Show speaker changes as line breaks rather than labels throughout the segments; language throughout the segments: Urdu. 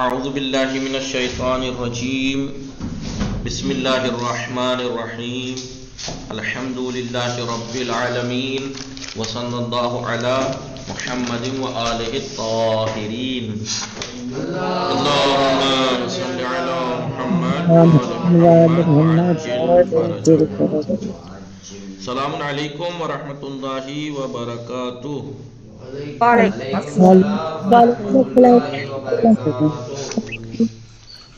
اعوذ باللہ من الشیطان الرجیم بسم اللہ الرحمن الرحیم الحمد للہ رب العالمین وصلی اللہ علی محمد وآلہ الطاہرین اللہم صل علی محمد وآل محمد وعجل فرجہ. السلام علیکم ورحمۃ اللہ وبرکاتہ.
وعلیکم
وعلیکم
السلام
السلام
ورحمۃ اللہ وبرکاتہ.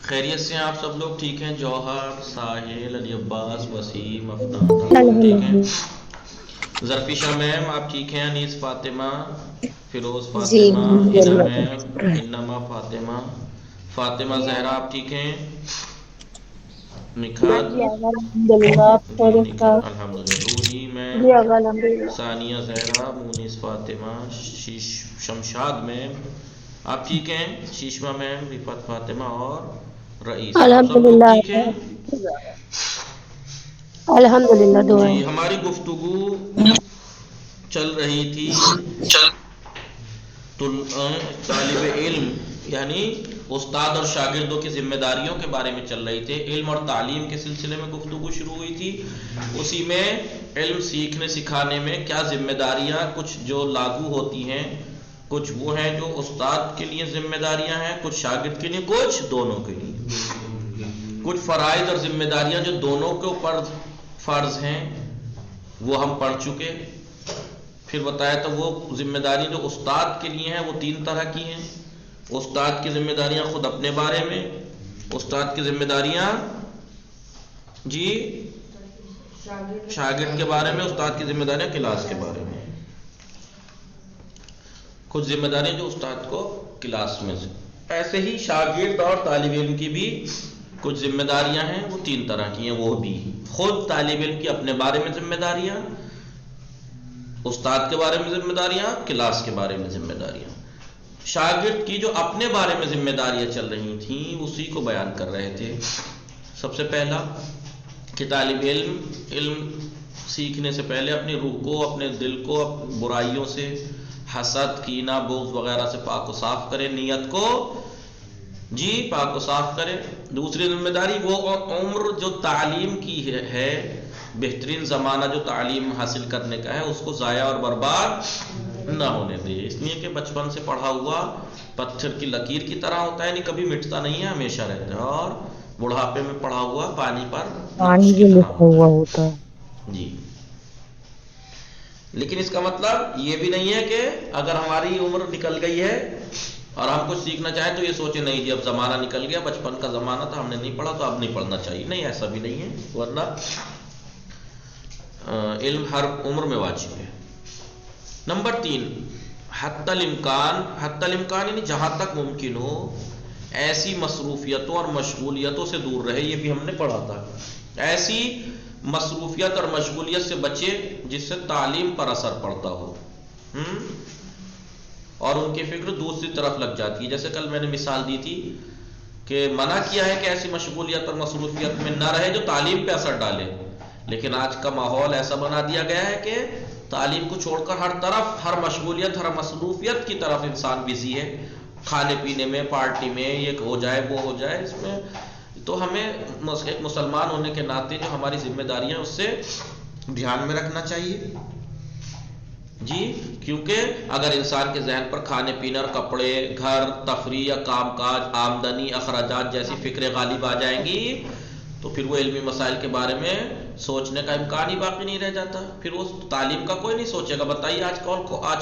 خیریت سے ہیں آپ سب لوگ؟ ٹھیک ہیں؟ جوہر، ساحل، علی عباس، وسیم، افنان، آپ سب ٹھیک ہیں؟
الحمدللہ.
ظرفیشہ میم آپ ٹھیک ہیں؟ انیس فاطمہ، فیروز
جی
فاطمہ، اینا
الحمدللہ.
میم، انما فاطمہ، فاطمہ زہرا آپ ٹھیک ہیں؟ نکھت،
جی الحمدللہ.
جی
خیریت سے.
نکھت الحمدللہ. روحی
جی
میم،
الحمدللہ.
ثانیہ زہرا، مونس فاطمہ، شمشاد میم آپ ٹھیک ہیں؟ شیشمہ میم، رفت فاطمہ اور رئیس، آپ سب لوگ
الحمدللہ.
ٹھیک ہیں؟
الحمدللہ دعا
جی
ہے.
ہماری گفتگو چل رہی تھی طالب علم یعنی استاد اور شاگردوں کی ذمہ داریوں کے بارے میں چل رہی تھی. علم اور تعلیم کے سلسلے میں گفتگو شروع ہوئی تھی. اسی میں علم سیکھنے سکھانے میں کیا ذمہ داریاں کچھ جو لاگو ہوتی ہیں، کچھ وہ ہیں جو استاد کے لیے ذمہ داریاں ہیں، کچھ شاگرد کے لیے، کچھ دونوں کے لیے. کچھ فرائض اور ذمہ داریاں جو دونوں کے اوپر فرض ہیں وہ ہم پڑھ چکے. پھر بتایا تو وہ ذمہ داری جو استاد کے لیے ہیں وہ تین طرح کی ہیں. استاد کی ذمہ داریاں خود اپنے بارے میں، استاد کی ذمہ داریاں جی شاگرد کے بارے میں، استاد کی ذمہ داریاں کلاس کے بارے میں. کچھ ذمہ داریاں جو استاد کو کلاس میں سے. ایسے ہی شاگرد اور طالب علم کی بھی کچھ ذمہ داریاں ہیں، وہ تین طرح کی ہیں. وہ بھی خود طالب علم کی اپنے بارے میں ذمہ داریاں، استاد کے بارے میں ذمہ داریاں، کلاس کے بارے میں ذمہ داریاں. شاگرد کی جو اپنے بارے میں ذمہ داریاں چل رہی تھیں اسی کو بیان کر رہے تھے. سب سے پہلا کہ طالب علم سیکھنے سے پہلے اپنی روح کو، اپنے دل کو برائیوں سے، حسد، کینہ، بغض وغیرہ سے پاک و صاف کرے. نیت کو جی پاک و صاف کرے. دوسری ذمہ داری وہ عمر جو تعلیم کی ہے، بہترین زمانہ جو تعلیم حاصل کرنے کا ہے، اس کو ضائع اور برباد نہ ہونے دے. اس لیے کہ بچپن سے پڑھا ہوا پتھر کی لکیر کی طرح ہوتا ہے، یعنی کبھی مٹتا نہیں ہے، ہمیشہ رہتا ہے. اور بڑھاپے میں پڑھا ہوا پانی پر
پانی
نقش کی
بھی
طرح
لکھا
ہوتا
ہوا
ہے.
ہوتا ہے.
جی لیکن اس کا مطلب یہ بھی نہیں ہے کہ اگر ہماری عمر نکل گئی ہے اور ہم کچھ سیکھنا چاہیں تو یہ سوچیں نہیں جی اب زمانہ نکل گیا، بچپن کا زمانہ تھا، ہم نے نہیں پڑھا تو اب نہیں پڑھنا چاہیے. نہیں، ایسا بھی نہیں ہے، ورنہ علم ہر عمر میں واجب ہے. نمبر 3، حتی الامکان یعنی جہاں تک ممکن ہو ایسی مصروفیتوں اور مشغولیتوں سے دور رہے. یہ بھی ہم نے پڑھا تھا. ایسی مصروفیت اور مشغولیت سے بچے جس سے تعلیم پر اثر پڑتا ہو اور ان کی فکر دوسری طرف لگ جاتی ہے. جیسے کل میں نے مثال دی تھی کہ منع کیا ہے کہ ایسی مشغولیت اور مصروفیت میں نہ رہے جو تعلیم پہ اثر ڈالے. لیکن آج کا ماحول ایسا بنا دیا گیا ہے کہ تعلیم کو چھوڑ کر ہر طرف، ہر مشغولیت، ہر مصروفیت کی طرف انسان بزی ہے. کھانے پینے میں، پارٹی میں، یہ ہو جائے وہ ہو جائے. اس میں تو ہمیں ایک مسلمان ہونے کے ناطے جو ہماری ذمہ داریاں اس سے دھیان میں رکھنا چاہیے. جی کیونکہ اگر انسان کے ذہن پر کھانے پینے اور کپڑے، گھر، تفریح یا کام کاج، آمدنی، اخراجات جیسی فکریں غالب آ جائیں گی تو پھر وہ علمی مسائل کے بارے میں سوچنے کا امکان ہی باقی نہیں رہ جاتا. پھر وہ تعلیم کا کوئی نہیں سوچے گا. بتائیے آج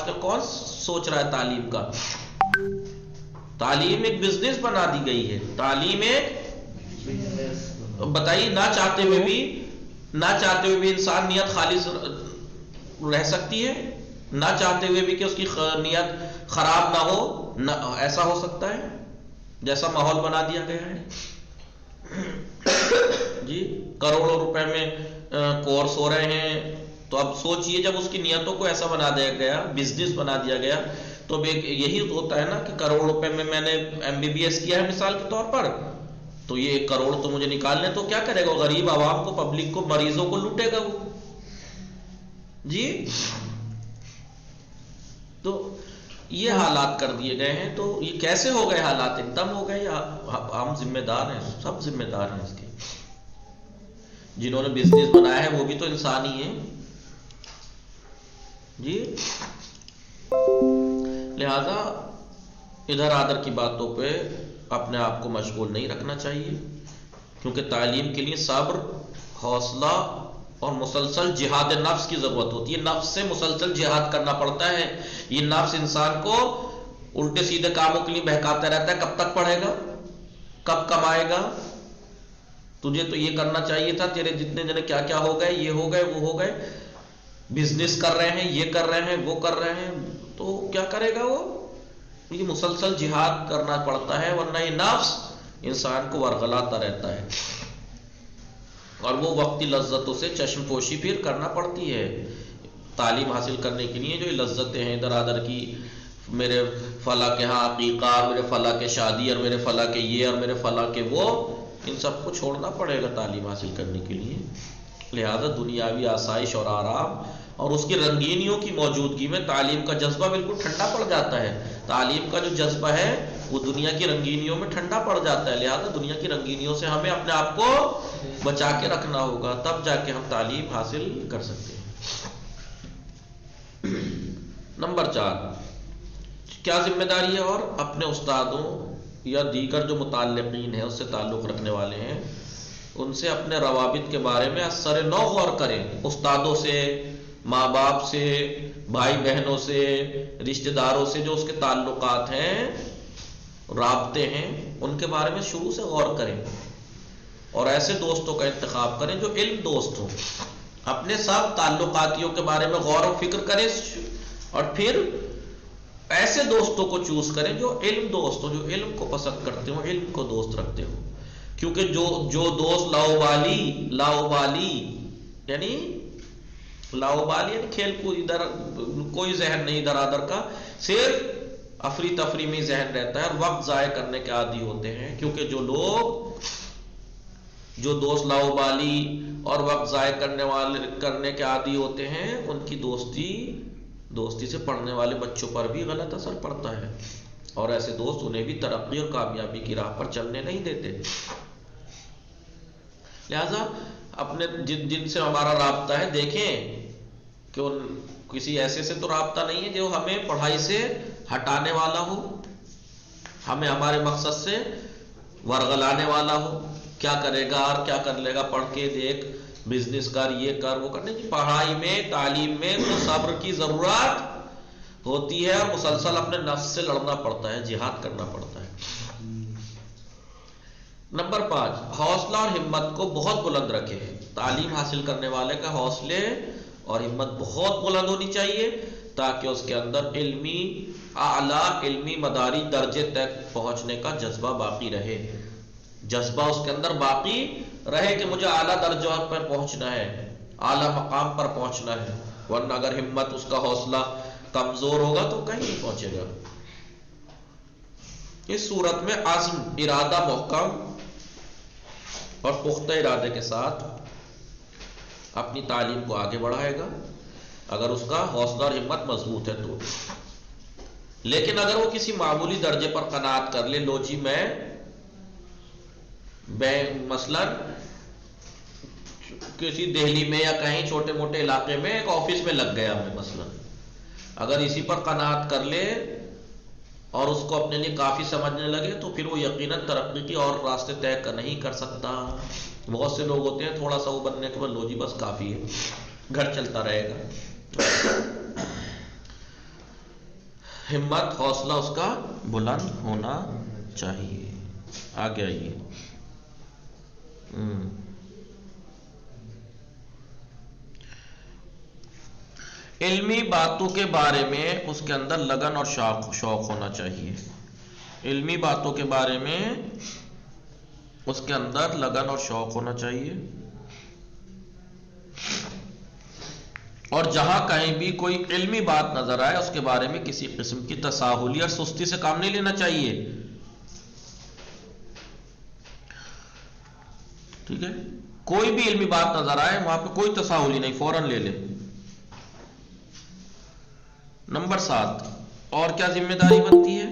کل کون سوچ رہا ہے تعلیم کا؟ تعلیم ایک بزنس بنا دی گئی ہے. تعلیم ایک بتائیے نہ چاہتے ہوئے بھی انسان نیت خالص رہ سکتی ہے، نہ چاہتے ہوئے بھی کہ اس کی نیت خراب نہ ہو، ایسا ہو سکتا ہے جیسا ماحول بنا دیا گیا ہے. جی کروڑوں روپے میں کورس ہو رہے ہیں تو اب سوچئے جب اس کی نیتوں کو ایسا بنا دیا گیا، بزنس بنا دیا گیا، تو یہی ہوتا ہے نا کہ کروڑ روپے میں میں نے MBBS کیا ہے مثال کے طور پر، تو یہ 1 کروڑ تو مجھے نکالنے، تو کیا کرے گا؟ غریب عوام کو، پبلک کو، مریضوں کو لوٹے گا وہ. جی تو یہ حالات کر دیے گئے ہیں. تو یہ کیسے ہو گئے حالات؟ ایک دم ہو گئے. ہم ذمہ دار ہیں، سب ذمہ دار ہیں اس کے. جنہوں نے بزنس بنایا ہے وہ بھی تو انسان ہی ہیں جی. لہذا ادھر ادھر کی باتوں پہ اپنے آپ کو مشغول نہیں رکھنا چاہیے، کیونکہ تعلیم کے لیے صبر، حوصلہ اور مسلسل جہاد نفس کی ضرورت ہوتی ہے. نفس سے مسلسل جہاد کرنا پڑتا ہے. یہ نفس انسان کو الٹے سیدھے کاموں کے لیے بہکاتا رہتا ہے. کب تک پڑھے گا؟ کب کمائے گا؟ تجھے تو یہ کرنا چاہیے تھا، تیرے جتنے جنے کیا کیا ہو گئے، یہ ہو گئے وہ ہو گئے، بزنس کر رہے ہیں، یہ کر رہے ہیں، وہ کر رہے ہیں. تو کیا کرے گا وہ؟ یہ مسلسل جہاد کرنا پڑتا ہے، ورنہ یہ نفس انسان کو ورغلاتا رہتا ہے اور وہ وقتی لذتوں سے چشم پوشی پھر کرنا پڑتی ہے. تعلیم حاصل کرنے کے لیے جو یہ لذتیں ہیں ادھر ادھر کی، میرے فلاں کے ہاں عقیقہ، میرے فلاں کے شادی، اور میرے فلاں کے یہ، اور میرے فلاں کے وہ، ان سب کو چھوڑنا پڑے گا تعلیم حاصل کرنے کے لیے. لہذا دنیاوی آسائش اور آرام اور اس کی رنگینیوں کی موجودگی میں تعلیم کا جذبہ بالکل ٹھنڈا پڑ جاتا ہے. تعلیم کا جو جذبہ ہے وہ دنیا کی رنگینیوں میں ٹھنڈا پڑ جاتا ہے. لہذا دنیا کی رنگینیوں سے ہمیں اپنے آپ کو بچا کے رکھنا ہوگا، تب جا کے ہم تعلیم حاصل کر سکتے ہیں. نمبر 4 کیا ذمہ داری ہے؟ اور اپنے استادوں یا دیگر جو متعلقین ہیں، اس سے تعلق رکھنے والے ہیں، ان سے اپنے روابط کے بارے میں اثر نو غور کریں. استادوں سے، ماں باپ سے، بھائی بہنوں سے، رشتہ داروں سے جو اس کے تعلقات ہیں، رابطے ہیں، ان کے بارے میں شروع سے غور کریں اور ایسے دوستوں کا انتخاب کریں جو علم دوست ہوں. اپنے سب تعلقاتیوں کے بارے میں غور و فکر کریں اور پھر ایسے دوستوں کو چوز کریں جو علم دوست ہوں، جو علم کو پسند کرتے ہوں، علم کو دوست رکھتے ہوں. کیونکہ جو دوست لاؤبالی یعنی کھیل کود، ادھر کوئی ذہن نہیں ادھر ادھر کا، صرف افری تفری میں ذہن رہتا ہے اور وقت ضائع کرنے کے عادی ہوتے ہیں. کیونکہ جو دوست لاؤبالی اور وقت ضائع کرنے کے عادی ہوتے ہیں، ان کی دوستی سے پڑھنے والے بچوں پر بھی غلط اثر پڑتا ہے، اور ایسے دوست انہیں بھی ترقی اور کامیابی کی راہ پر چلنے نہیں دیتے. لہذا اپنے جن سے ہمارا رابطہ ہے دیکھیں کہ کسی ایسے سے تو رابطہ نہیں ہے جو ہمیں پڑھائی سے ہٹانے والا ہو، ہمیں ہمارے مقصد سے ورغلانے والا ہو. کیا کرے گا اور کیا کر لے گا، پڑھ کے دیکھ، بزنس کر، یہ کر، وہ کرنے کی. پڑھائی میں، تعلیم میں تو صبر کی ضرورت ہوتی ہے اور مسلسل اپنے نفس سے لڑنا پڑتا ہے، جہاد کرنا پڑتا ہے. نمبر 5 حوصلہ اور ہمت کو بہت بلند رکھے. تعلیم حاصل کرنے والے کا حوصلے اور ہمت بہت بلند ہونی چاہیے تاکہ اس کے اندر اعلیٰ علمی مداری درجے تک پہنچنے کا جذبہ باقی رہے. جذبہ اس کے اندر باقی رہے کہ مجھے اعلیٰ درجہ پر پہنچنا ہے، اعلیٰ مقام پر پہنچنا ہے. ورنہ اگر ہمت، اس کا حوصلہ کمزور ہوگا تو کہیں نہیں پہنچے گا. اس صورت میں عزم، ارادہ محکم اور پختہ ارادے کے ساتھ اپنی تعلیم کو آگے بڑھائے گا اگر اس کا حوصلہ اور ہمت مضبوط ہے تو. لیکن اگر وہ کسی معمولی درجے پر قناعت کر لے، لو جی میں مثلا کسی دہلی میں یا کہیں چھوٹے موٹے علاقے میں ایک آفس میں لگ گیا میں مثلا، اگر اسی پر قناعت کر لے اور اس کو اپنے لیے کافی سمجھنے لگے تو پھر وہ یقیناً ترقی کی اور راستے طے نہیں کر سکتا. بہت سے لوگ ہوتے ہیں تھوڑا سا وہ بننے کے بعد لو جی بس کافی ہے، گھر چلتا رہے گا. ہمت، حوصلہ اس کا بلند ہونا چاہیے. آگے آئیے. علمی باتوں کے بارے میں اس کے اندر لگن اور شوق ہونا چاہیے. علمی باتوں کے بارے میں اس کے اندر لگن اور شوق ہونا چاہیے، اور جہاں کہیں بھی کوئی علمی بات نظر آئے اس کے بارے میں کسی قسم کی تساہلی اور سستی سے کام نہیں لینا چاہیے. ٹھیک ہے، کوئی بھی علمی بات نظر آئے وہاں پہ کوئی تساہلی نہیں، فوراً لے لے. نمبر 7 اور کیا ذمہ داری بنتی ہے؟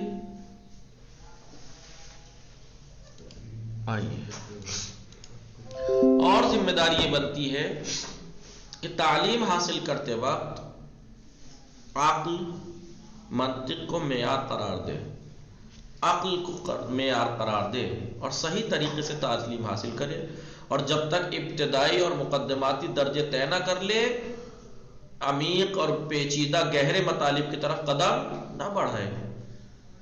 آئیے، اور ذمہ داری یہ بنتی ہے کہ تعلیم حاصل کرتے وقت عقل منطق کو معیار قرار دے، عقل کو معیار قرار دے اور صحیح طریقے سے تعلیم حاصل کرے، اور جب تک ابتدائی اور مقدماتی درجے طے نہ کر لے عمیق اور پیچیدہ گہرے مطالب کی طرف قدم نہ بڑھائے،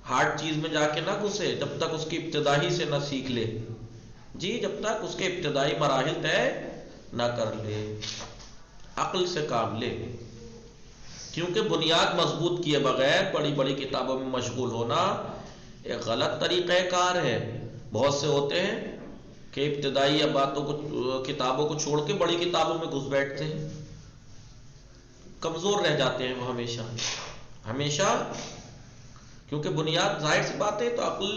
ہارڈ چیز میں جا کے نہ گھسے جب تک اس کی ابتدائی سے نہ سیکھ لے، جی جب تک اس کے ابتدائی مراحل طے نہ کر لے، عقل سے کام لے، کیونکہ بنیاد مضبوط کیے بغیر بڑی بڑی کتابوں میں مشغول ہونا ایک غلط طریقہ کار ہے۔ بہت سے ہوتے ہیں کہ ابتدائی باتوں کو کتابوں کو چھوڑ کے بڑی کتابوں میں گھس بیٹھتے ہیں، کمزور رہ جاتے ہیں وہ ہمیشہ، کیونکہ بنیاد ظاہر سی بات ہے تو عقل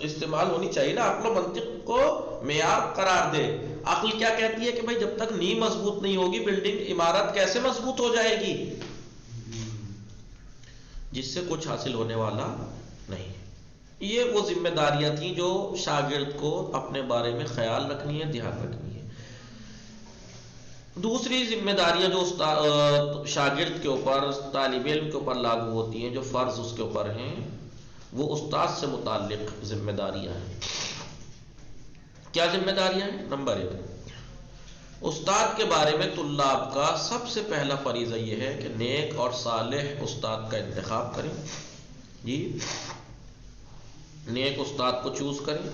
استعمال ہونی چاہیے نا، عقل و منطق کو معیار قرار دے۔ عقل کیا کہتی ہے کہ بھائی جب تک نیو مضبوط نہیں ہوگی بلڈنگ عمارت کیسے مضبوط ہو جائے گی، جس سے کچھ حاصل ہونے والا نہیں۔ یہ وہ ذمہ داریاں تھیں جو شاگرد کو اپنے بارے میں خیال رکھنی ہے، دھیان رکھنی ہے۔ دوسری ذمہ داریاں جو شاگرد کے اوپر، طالب علم کے اوپر لاگو ہوتی ہیں، جو فرض اس کے اوپر ہیں، وہ استاد سے متعلق ذمہ داریاں ہیں۔ کیا ذمہ داریاں ہیں؟ نمبر 1، استاد کے بارے میں طلاب کا سب سے پہلا فریضہ یہ ہے کہ نیک اور صالح استاد کا انتخاب کریں، جی نیک استاد کو چوز کریں،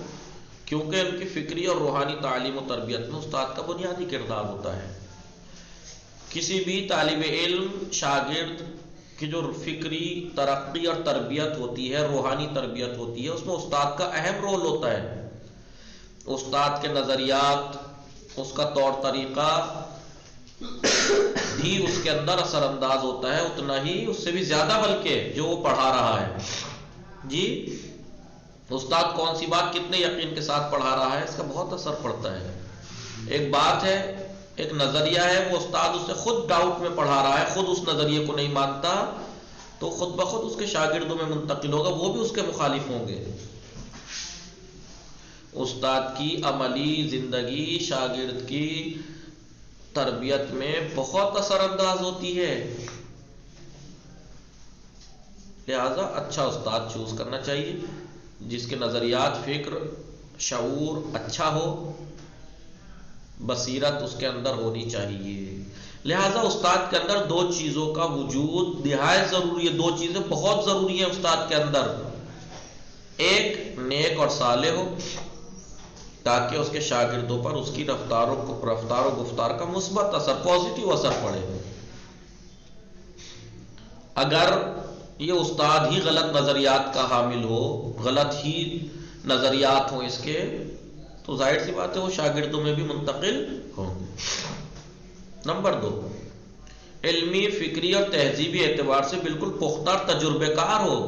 کیونکہ ان کی فکری اور روحانی تعلیم و تربیت میں استاد کا بنیادی کردار ہوتا ہے۔ کسی بھی طالب علم شاگرد کی جو فکری ترقی اور تربیت ہوتی ہے، روحانی تربیت ہوتی ہے، اس میں استاد کا اہم رول ہوتا ہے۔ استاد کے نظریات، اس کا طور طریقہ بھی اس کے اندر اثر انداز ہوتا ہے، اتنا ہی اس سے بھی زیادہ بلکہ جو وہ پڑھا رہا ہے، جی استاد کون سی بات کتنے یقین کے ساتھ پڑھا رہا ہے، اس کا بہت اثر پڑتا ہے۔ ایک بات ہے، ایک نظریہ ہے، وہ استاد اسے خود ڈاؤٹ میں پڑھا رہا ہے، خود اس نظریے کو نہیں مانتا، تو خود بخود اس کے شاگردوں میں منتقل ہوگا، وہ بھی اس کے مخالف ہوں گے۔ استاد کی عملی زندگی شاگرد کی تربیت میں بہت اثر انداز ہوتی ہے، لہذا اچھا استاد چوز کرنا چاہیے جس کے نظریات، فکر، شعور اچھا ہو، بصیرت اس کے اندر ہونی چاہیے۔ لہذا استاد کے اندر دو چیزوں کا وجود نہایت ضروری ہے، دو چیزیں بہت ضروری ہیں استاد کے اندر۔ ایک نیک اور صالح ہو تاکہ اس کے شاگردوں پر اس کی رفتار و گفتار کا مثبت اثر، پازیٹیو اثر پڑے۔ اگر یہ استاد ہی غلط نظریات کا حامل ہو، غلط ہی نظریات ہوں اس کے، تو ظاہر سی بات ہے وہ شاگردوں میں بھی منتقل ہوں گے۔ نمبر 2، علمی، فکری اور تہذیبی اعتبار سے بالکل پختہ اور تجربے کار ہو۔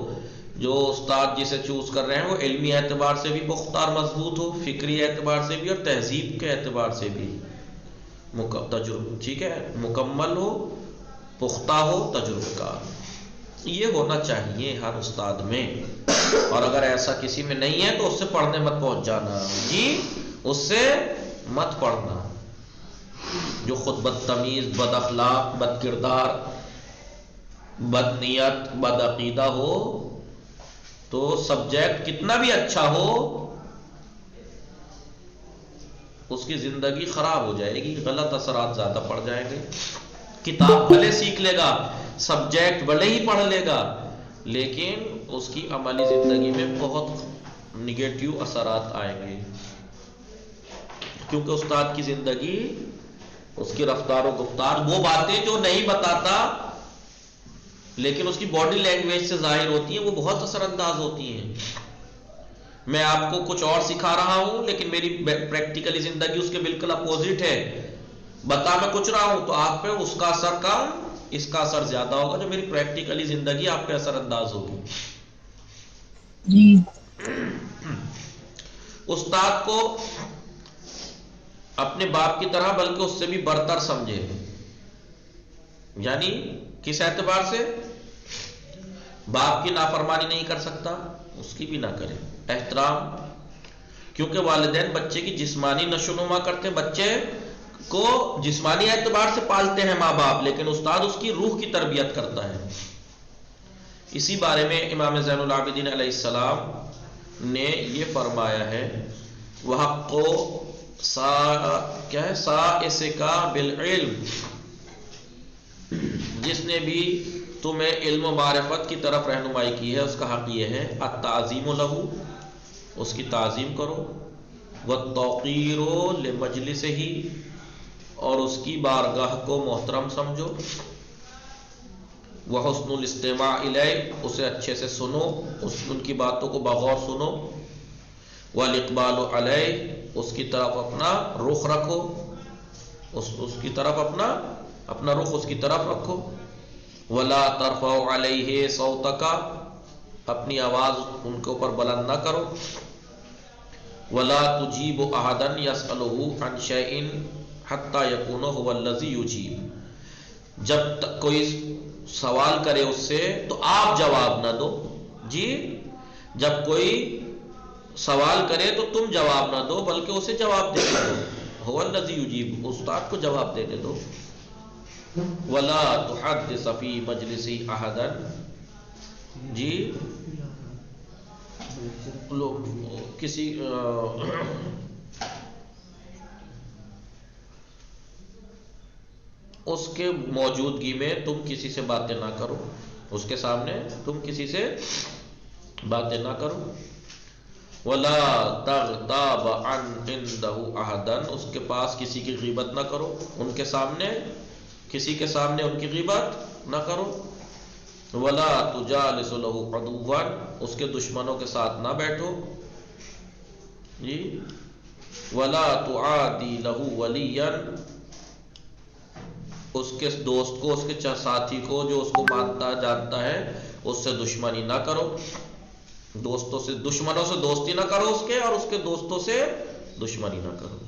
جو استاد جسے چوز کر رہے ہیں وہ علمی اعتبار سے بھی پختہ اور مضبوط ہو، فکری اعتبار سے بھی اور تہذیب کے اعتبار سے بھی ٹھیک ہے، مکمل ہو، پختہ ہو، تجربے کار ہو۔ یہ ہونا چاہیے ہر استاد میں، اور اگر ایسا کسی میں نہیں ہے تو اس سے پڑھنے مت پہنچ جانا، جی اس سے مت پڑھنا۔ جو خود بدتمیز، بد اخلاق، بد کردار، بد نیت، بد عقیدہ ہو تو سبجیکٹ کتنا بھی اچھا ہو اس کی زندگی خراب ہو جائے گی، غلط اثرات زیادہ پڑ جائیں گے۔ کتاب بھلے سیکھ لے گا، سبجیکٹ بھلے ہی پڑھ لے گا، لیکن اس کی عملی زندگی میں بہت نگیٹیو اثرات آئیں گے، کیونکہ استاد کی زندگی، اس کی رفتار و گفتار، وہ باتیں جو نہیں بتاتا لیکن اس کی باڈی لینگویج سے ظاہر ہوتی ہیں، وہ بہت اثر انداز ہوتی ہیں۔ میں آپ کو کچھ اور سکھا رہا ہوں لیکن میری پریکٹیکلی زندگی اس کے بالکل اپوزٹ ہے، بتا میں کچھ رہا ہوں تو آپ پہ اس کا اثر کم، اس کا اثر زیادہ ہوگا، جو میری پریکٹیکلی زندگی آپ پہ اثر انداز ہوگی۔
جی
استاد کو اپنے باپ کی طرح بلکہ اس سے بھی برتر سمجھے، یعنی کس اعتبار سے؟ باپ کی نافرمانی نہیں کر سکتا اس کی بھی نہ کرے. احترام، کیونکہ والدین بچے کی جسمانی نشو و نما کرتے ہیں، بچے کو جسمانی اعتبار سے پالتے ہیں ماں باپ، لیکن استاد اس کی روح کی تربیت کرتا ہے. اسی بارے میں امام زین العابدین علیہ السلام نے یہ فرمایا ہے وحق کیا ہے سائس کا بالعلم، جس نے بھی تمہیں علم و معرفت کی طرف رہنمائی کی ہے اس کا حق یہ ہے التعظیم لہو، اس کی تعظیم کرو، والتوقیر لمجلسہ، اور اس کی بارگاہ کو محترم سمجھو، وحسن الاستماع الیہ، اسے اچھے سے سنو، ان کی باتوں کو بغور سنو، والاقبال علیہ، اس کی طرف اپنا رخ رکھو، اس کی طرف اپنا رخ اس کی طرف رکھو، ولا ترفع علیہ صوتک، اپنی آواز ان کے اوپر بلند نہ کرو، ولا تجیب احدا یسألہ عن شیء حتی یکون هو الذی یجیب، جب تک کوئی سوال کرے اس سے تو آپ جواب نہ دو. جی جب کوئی سوال کرے تو تم جواب نہ دو بلکہ اسے جواب دینے دو. هو الذی یجیب، استاد کو جواب دینے دو. ولا تحدث فی مجلس احدا، جی لوگ کسی اس کے موجودگی میں تم کسی سے باتیں نہ کرو، اس کے سامنے تم کسی سے باتیں نہ کرو. ولا تغتاب عن عنده احدا، اس کے پاس کسی کی غیبت نہ کرو، ان کے سامنے کسی کے سامنے ان کی غیبت نہ کرو. ولا تجالس له عدوا، اس کے دشمنوں کے ساتھ نہ بیٹھو. جی ولا تعادی له ولیا، اس کے دوست کو، اس کے ساتھی کو جو اس کو مانتا جانتا ہے اس سے دشمنی نہ کرو، دوستوں سے دشمنوں سے دوستی نہ کرو اس کے، اور اس کے دوستوں سے دشمنی نہ کرو.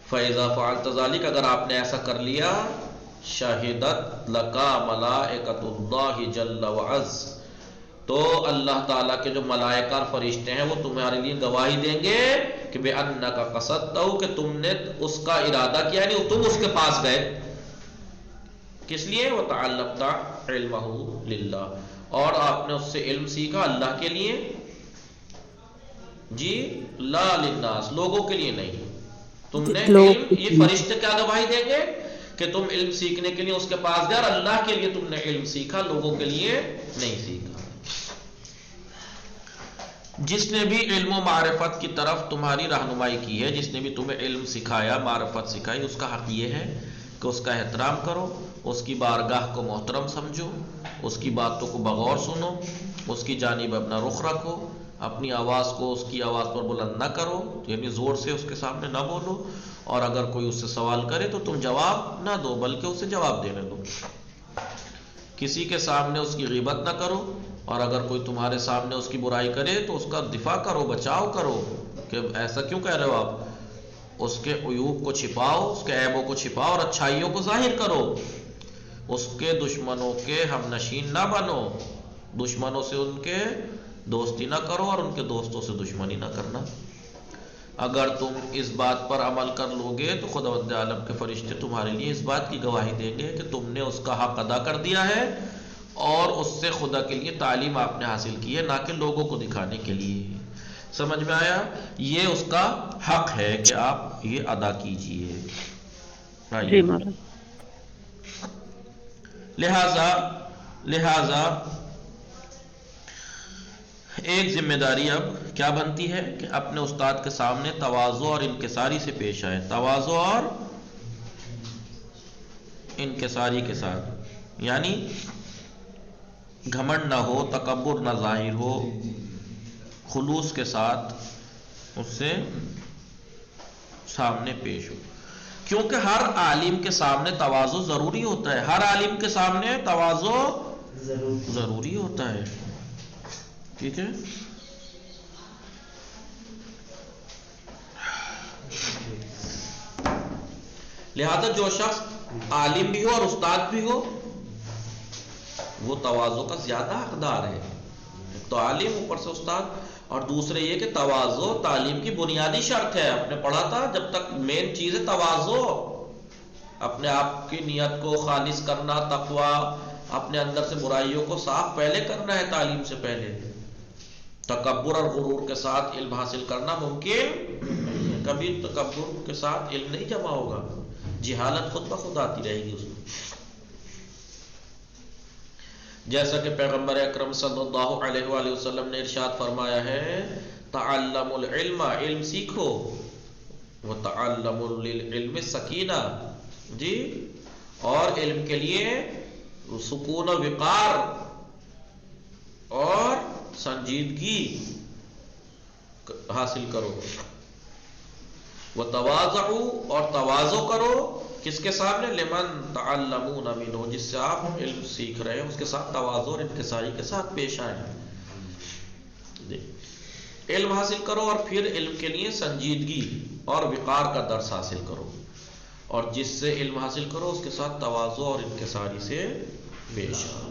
فَإِذَا فَعَلْتَ ذَلِكَ، اگر آپ نے ایسا کر لیا، شَهِدَتْ لَكَ مَلَائِكَةُ اللَّهِ جَلَّ وَعَزَّ، تو اللہ تعالیٰ کے جو ملائکہ اور فرشتے ہیں وہ تمہارے لیے گواہی دیں گے کہ بِأَنَّكَ قَصَدْتَهُ، کہ تم نے اس کا ارادہ کیا، یعنی تم اس کے پاس گئے کس لیے، وَتَعَلَّمْتَ عِلْمَهُ لِلَّهِ، اور آپ نے اس سے علم سیکھا اللہ کے لیے. جی لا للناس، لوگوں کے لیے نہیں. تم نے علم، یہ فرشتے کیا گواہی دیں گے کہ تم علم سیکھنے کے لیے اس کے پاس گئے، اور اللہ کے لیے تم نے علم سیکھا، لوگوں کے لیے نہیں سیکھا. جس نے بھی علم و معرفت کی طرف تمہاری رہنمائی کی ہے، جس نے بھی تمہیں علم سکھایا، معرفت سکھائی، اس کا حق یہ ہے کہ اس کا احترام کرو، اس کی بارگاہ کو محترم سمجھو، اس کی باتوں کو بغور سنو، اس کی جانب اپنا رخ رکھو، اپنی آواز کو اس کی آواز پر بلند نہ کرو، یعنی زور سے اس کے سامنے نہ بولو، اور اگر کوئی اس سے سوال کرے تو تم جواب نہ دو بلکہ اسے جواب دینے دو. کسی کے سامنے اس کی غیبت نہ کرو، اور اگر کوئی تمہارے سامنے اس کی برائی کرے تو اس کا دفاع کرو، بچاؤ کرو کہ ایسا کیوں کہہ رہے ہو آپ. اس کے عیوب کو چھپاؤ، اس کے عیبوں کو چھپاؤ، اور اچھائیوں کو ظاہر کرو. اس کے دشمنوں کے ہم نشین نہ بنو، دشمنوں سے ان کے دوستی نہ کرو، اور ان کے دوستوں سے دشمنی نہ کرنا. اگر تم اس بات پر عمل کر لوگے تو خداوند عالم کے فرشتے تمہارے لیے اس بات کی گواہی دیں گے کہ تم نے اس کا حق ادا کر دیا ہے، اور اس سے خدا کے لیے تعلیم آپ نے حاصل کی ہے، نہ کہ لوگوں کو دکھانے کے لیے. سمجھ میں آیا؟ یہ اس کا حق ہے کہ آپ یہ ادا کیجئے.
جی مولانا.
لہذا ایک ذمہ داری اب کیا بنتی ہے کہ اپنے استاد کے سامنے تواضع اور انکساری سے پیش آئے، تواضع اور انکساری کے ساتھ، یعنی گھمنڈ نہ ہو، تکبر نہ ظاہر ہو، خلوص کے ساتھ اس سے سامنے پیش ہو. کیونکہ ہر عالم کے سامنے تواضع ضروری ہوتا ہے، ہر عالم کے سامنے تواضع ضروری ہوتا ہے. ٹھیک ہے؟ لہذا جو شخص عالم بھی ہو اور استاد بھی ہو، وہ تواضع کا زیادہ حقدار ہے. ایک تو عالم، اوپر سے استاد، اور دوسرے یہ کہ تواضع تعلیم کی بنیادی شرط ہے. آپ نے پڑھا تھا جب تک مین چیز ہے تواضع، اپنے آپ کی نیت کو خالص کرنا، تقوی، اپنے اندر سے برائیوں کو صاف پہلے کرنا ہے تعلیم سے پہلے. تکبر اور غرور کے ساتھ علم حاصل کرنا ممکن نہیں ہے. کبھی تکبر کے ساتھ علم نہیں جمع ہوگا، جہالت خود بخود آتی رہے گی اس میں. جیسا کہ پیغمبر اکرم صلی اللہ علیہ وآلہ وسلم نے ارشاد فرمایا ہے، تعلموا العلم، علم سیکھو، وتعلموا للعلم سکینہ، جی، اور علم کے لیے سکون و وقار اور سنجیدگی حاصل کرو. وتواضعوا، اور تواضع کرو کس کے سامنے؟ لمن تعلمون منہ، جس سے آپ علم سیکھ رہے ہیں اس کے ساتھ تواضع اور انکساری کے ساتھ پیش آئیں. علم حاصل کرو اور پھر علم کے لیے سنجیدگی اور وقار کا درس حاصل کرو، اور جس سے علم حاصل کرو اس کے ساتھ تواضع اور انکساری سے پیش آؤ.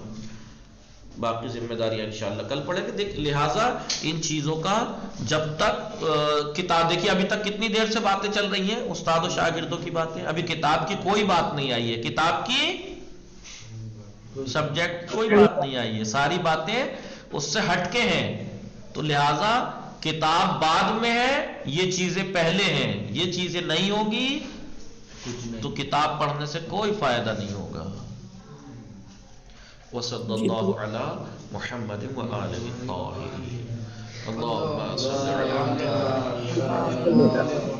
باقی ذمہ داریاں انشاءاللہ کل پڑھیں گے. لہٰذا ان چیزوں کا جب تک کتاب، دیکھیے ابھی تک کتنی دیر سے باتیں چل رہی ہیں استاد و شاگردوں کی باتیں، ابھی کتاب کی کوئی بات نہیں آئی ہے، کتاب کی سبجیکٹ کوئی بات نہیں آئی ہے، ساری باتیں اس سے ہٹ کے ہیں. تو لہٰذا کتاب بعد میں ہے، یہ چیزیں پہلے ہیں. یہ چیزیں نہیں ہوگی تو کتاب پڑھنے سے کوئی فائدہ نہیں ہوگا. وصلی اللہ علی محمد وآلہ الطاہرین. اللہم صلی علی محمد.